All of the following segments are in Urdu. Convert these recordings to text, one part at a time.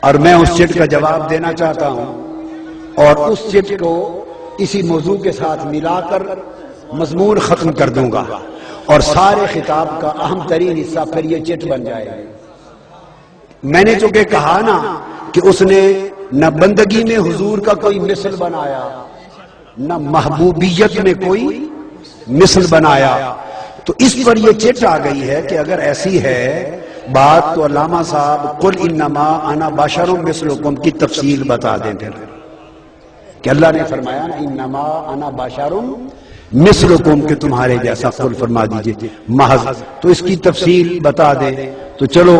اور میں اس چٹ کا جواب دینا چاہتا ہوں اور اس چٹ کو اسی موضوع کے ساتھ ملا کر مضمون ختم کر دوں گا اور سارے خطاب کا اہم ترین حصہ پھر یہ چٹ بن جائے گا۔ میں نے چونکہ کہا نا کہ اس نے نہ بندگی میں حضور کا کوئی مثل بنایا نہ محبوبیت میں کوئی مثل بنایا، تو اس پر یہ چٹ آ گئی ہے کہ اگر ایسی ہے بات تو علامہ صاحب قل انما انا بشر مثلکم کی تفصیل بتا دیں پھر کہ اللہ نے فرمایا نا انما انا بشر مثلکم کہ تمہارے جیسا، قل فرما دیجئے محض، تو اس کی تفصیل بتا دیں۔ تو چلو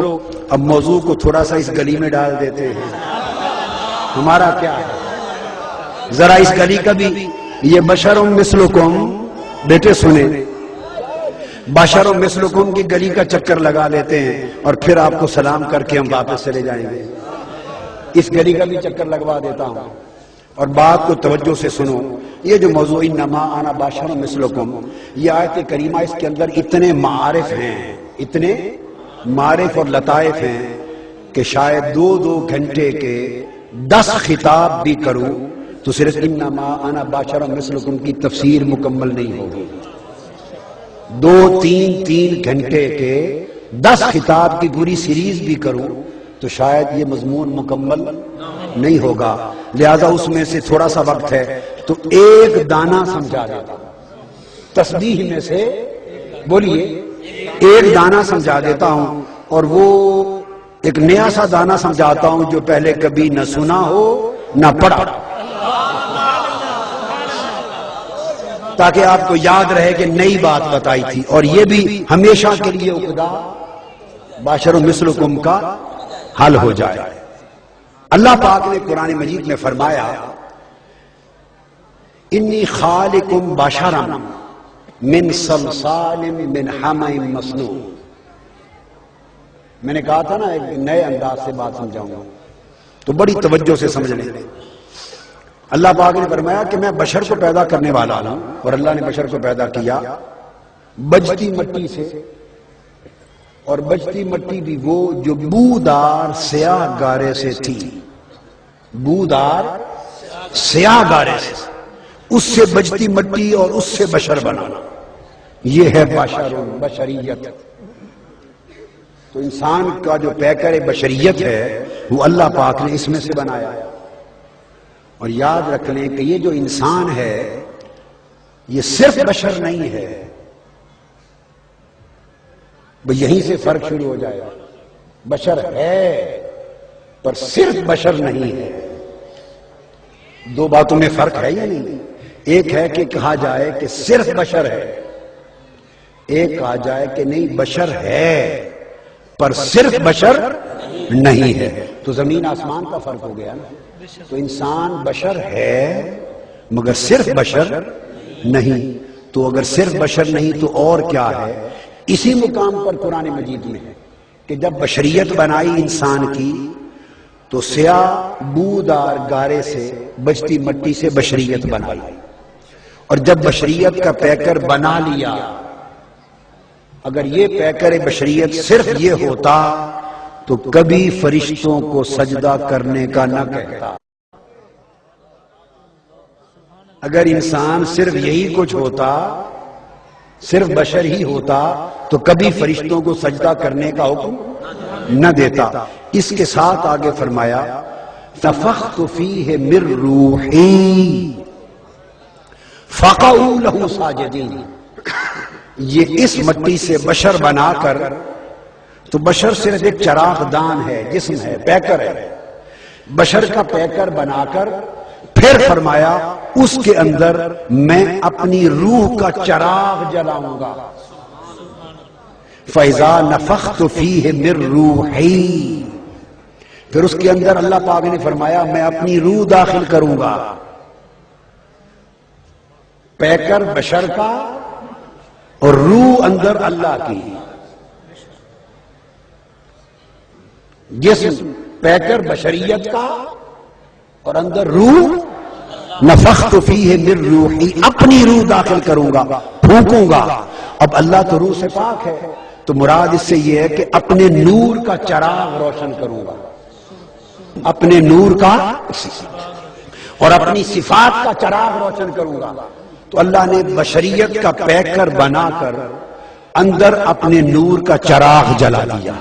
اب موضوع کو تھوڑا سا اس گلی میں ڈال دیتے ہیں۔ ہمارا کیا ہے ذرا اس گلی کا بھی یہ بشر مثلکم، بیٹے سنیں، بشر مثلکم کی گلی کا چکر لگا لیتے ہیں اور پھر آپ کو سلام کر کے ہم واپس چلے جائیں گے۔ اس گلی کا بھی چکر لگوا دیتا ہوں اور بات کو توجہ سے سنو۔ یہ جو موضوع انما انا بشر مثلکم، یہ آیت کریمہ، اس کے اندر اتنے معارف ہیں، اتنے معارف اور لطائف ہیں کہ شاید 2 گھنٹے کے 10 خطاب بھی کروں تو صرف انما انا بشر مثلکم کی تفسیر مکمل نہیں ہوگی۔ 2-3 گھنٹے کے 10 خطاب کی پوری سیریز بھی کروں تو شاید یہ مضمون مکمل نہیں ہوگا، لہذا اس میں سے تھوڑا سا وقت ہے تو ایک دانہ سمجھا دیتا ہوں، تسبیح میں سے بولیے ایک دانہ سمجھا دیتا ہوں، اور وہ ایک نیا سا دانہ سمجھاتا ہوں جو پہلے کبھی نہ سنا ہو نہ پڑھا، تاکہ آپ کو یاد رہے کہ نئی بات بتائی تھی، اور یہ بھی ہمیشہ کے لیے عقدہ بشر مثلکم کا حل ہو جائے۔ اللہ پاک نے قرآن مجید میں فرمایا انی خالق بشرا من صلصال من حمأ مسنون۔ میں نے کہا تھا نا ایک نئے انداز سے بات سمجھاؤں گا تو بڑی توجہ سے سمجھ لیں۔ اللہ پاک نے فرمایا کہ میں بشر کو پیدا کرنے والا ہوں، اور اللہ نے بشر کو پیدا کیا بجتی مٹی سے، اور بجتی مٹی بھی وہ جو بودار سیاہ گارے سے تھی، بودار سیاہ گارے سے، اس سے بجتی مٹی اور اس سے بشر بنانا، یہ ہے بشریت۔ تو انسان کا جو پیکر بشریت ہے وہ اللہ پاک نے اس میں سے بنایا، اور یاد رکھ لیں کہ یہ جو انسان ہے یہ صرف بشر نہیں ہے، یہیں سے فرق شروع ہو جائے گا، بشر ہے پر صرف بشر نہیں ہے۔ 2 باتوں میں فرق ہے یا نہیں؟ ایک ہے کہ کہا جائے کہ صرف بشر ہے، ایک کہا جائے کہ نہیں بشر ہے پر صرف بشر نہیں ہے، تو زمین آسمان کا فرق ہو گیا نا۔ تو انسان بشر ہے مگر صرف بشر نہیں، تو اگر صرف بشر نہیں تو اور کیا ہے؟ اسی مقام پر قرآن مجید میں ہے کہ جب بشریت بنائی انسان کی تو سیاہ بودار گارے سے بجتی مٹی سے بشریت بنائی، اور جب بشریت کا پیکر بنا لیا، اگر یہ پیکر بشریت صرف یہ ہوتا تو کبھی فرشتوں کو سجدہ کرنے کا نہ کہتا۔ اگر انسان صرف یہی کچھ ہوتا، صرف بشر ہی ہوتا، تو کبھی فرشتوں کو سجدہ کرنے کا حکم نہ دیتا۔ اس کے ساتھ آگے فرمایا نفخت فیہ من روحی فقعوا لہ ساجدین۔ یہ اس مٹی سے بشر بنا کر، تو بشر صرف ایک چراغ دان ہے، جسم ہے، پیکر ہے، بشر کا پیکر بنا کر پھر فرمایا اس کے اندر میں اپنی روح کا چراغ جلاؤں گا۔ فَإِذَا نَفَخْتُ فِيهِ مِن رُوحِي، پھر اس کے اندر اللہ پاک نے فرمایا میں اپنی روح داخل کروں گا، پیکر بشر کا اور روح اندر اللہ کی، جسم پیکر بشریت کا اور اندر روح، نفخت فیہ من روحی، اپنی روح داخل کروں گا، پھونکوں گا۔ اب اللہ تو روح سے پاک ہے، تو مراد اس سے یہ ہے کہ اپنے نور کا چراغ روشن کروں گا۔ اپنے نور کا اور اپنی صفات کا چراغ روشن کروں گا. تو اللہ نے بشریت کا پیکر بنا کر اندر اپنے نور کا چراغ جلا دیا.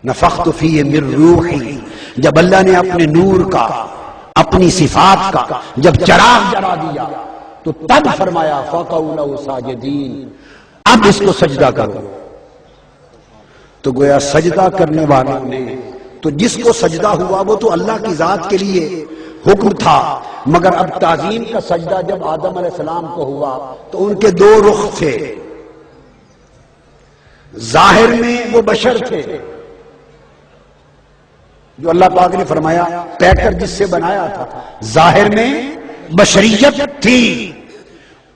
نفخت فیہ من روحی، جب اللہ نے اپنے نور کا اپنی صفات کا جب چراغ جلا دیا تو تب فرمایا فقعوا لہ ساجدین، اب اس کو سجدہ کرو. تو گویا سجدہ کرنے والوں نے تو جس کو سجدہ ہوا وہ تو اللہ کی ذات کے لیے حکم تھا، مگر اب تعظیم کا سجدہ جب آدم علیہ السلام کو ہوا تو ان کے دو رخ تھے. ظاہر میں وہ بشر تھے جو اللہ پاک نے فرمایا پیکر جس سے بنایا تھا، ظاہر میں بشریت تھی،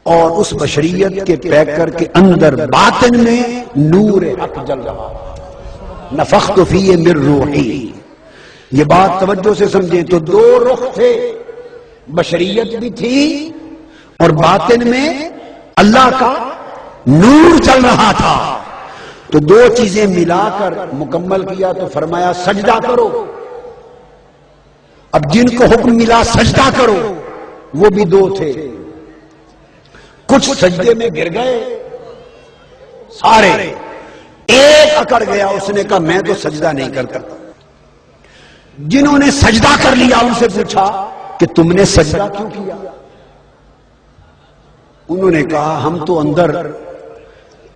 اور اس بشریت کے پیکر کے اندر باطن میں نور حق جل رہا. نفخت فیہ من روحی، یہ بات توجہ سے سمجھیں. تو دو رخ تھے، بشریت بھی تھی اور باطن میں اللہ کا نور چل رہا تھا. تو دو چیزیں ملا کر مکمل کیا تو فرمایا سجدہ کرو. اب جن کو حکم ملا سجدہ کرو وہ بھی دو تھے. کچھ سجدے میں گر گئے سارے، ایک اکڑ گیا، اس نے کہا میں تو سجدہ نہیں کرتا. جنہوں نے سجدہ کر لیا ان سے پوچھا کہ تم نے سجدہ کیوں کیا؟ انہوں نے کہا ہم تو اندر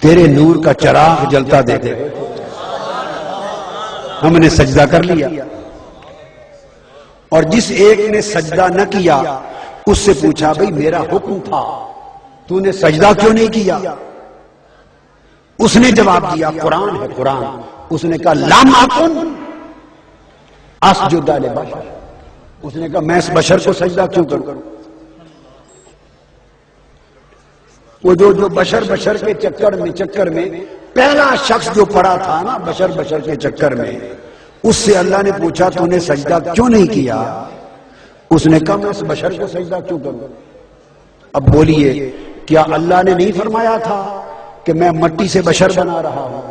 تیرے نور کا چراغ جلتا دیکھے، ہم نے سجدہ کر لیا. اور جس ایک نے سجدہ نہ کیا اس سے پوچھا بھئی میرا حکم تھا تو نے سجدہ کیوں نہیں کیا؟ اس نے جواب دیا قرآن ہے قرآن. اس نے کہا لم اکن اسجد لبشر، اس نے کہا میں اس بشر کو سجدہ کیوں کروں؟ وہ جو بشر کے چکر میں پہلا شخص جو پڑا تھا نا بشر کے چکر میں، اس سے اللہ نے پوچھا تو نے سجدہ کیوں نہیں کیا؟ اس نے کہا میں اس بشر کو سجدہ کیوں کروں؟ اب بولیے کیا اللہ نے نہیں فرمایا تھا کہ میں مٹی سے بشر بنا رہا ہوں؟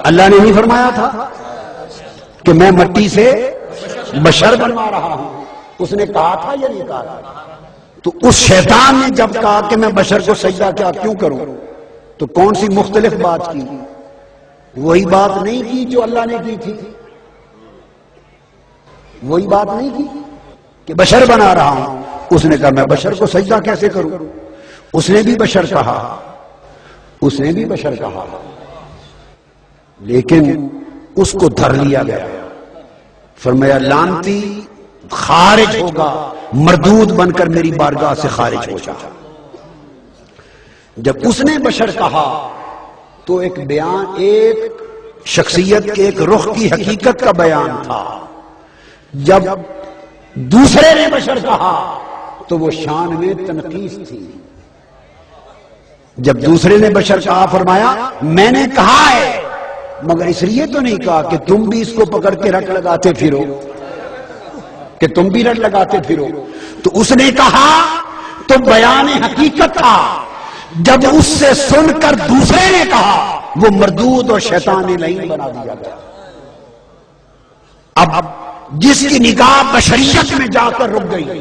اللہ نے نہیں فرمایا تھا کہ میں مٹی سے بشر بنوا رہا ہوں؟ اس نے کہا تھا یا نہیں کہا تھا؟ تو اس شیطان نے جب کہا کہ میں بشر کو سجدہ کیوں کروں تو کون سی مختلف بات کی؟ وہی بات نہیں کی جو اللہ نے کی تھی، وہی بات نہیں کی کہ بشر بنا رہا ہوں. اس نے کہا میں بشر کو سجدہ کیسے کروں؟ اس نے بھی بشر کہا، اس نے بھی بشر کہا، لیکن اس کو دھر لیا گیا. فرمایا لعنتی خارج ہوگا، مردود بن کر میری بارگاہ سے خارج ہو جا. جب اس نے بشر کہا تو ایک بیان، ایک شخصیت کے ایک رخ کی حقیقت کا بیان تھا. جب دوسرے نے بشر کہا تو وہ شان میں تنقیص تھی. جب دوسرے نے بشر کہا فرمایا میں نے کہا ہے، مگر اس لیے تو نہیں کہا کہ تم بھی اس کو پکڑ کے رٹ لگاتے پھرو، کہ تم بھی رٹ لگاتے پھرو. تو اس نے کہا تو بیان حقیقت تھا. جب اس سے سن کر دوسرے نے کہا وہ مردود اور شیطانی لعین بنا دیا گیا. اب جس کی نگاہ بشریت میں جا کر رک گئی،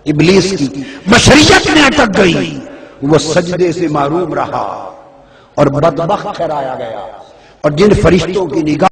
ابلیس کی بشریت میں اٹک گئی، وہ سجدے سے محروم رہا اور بدبخت ٹھہرایا گیا. اور جن فرشتوں کی نگاہ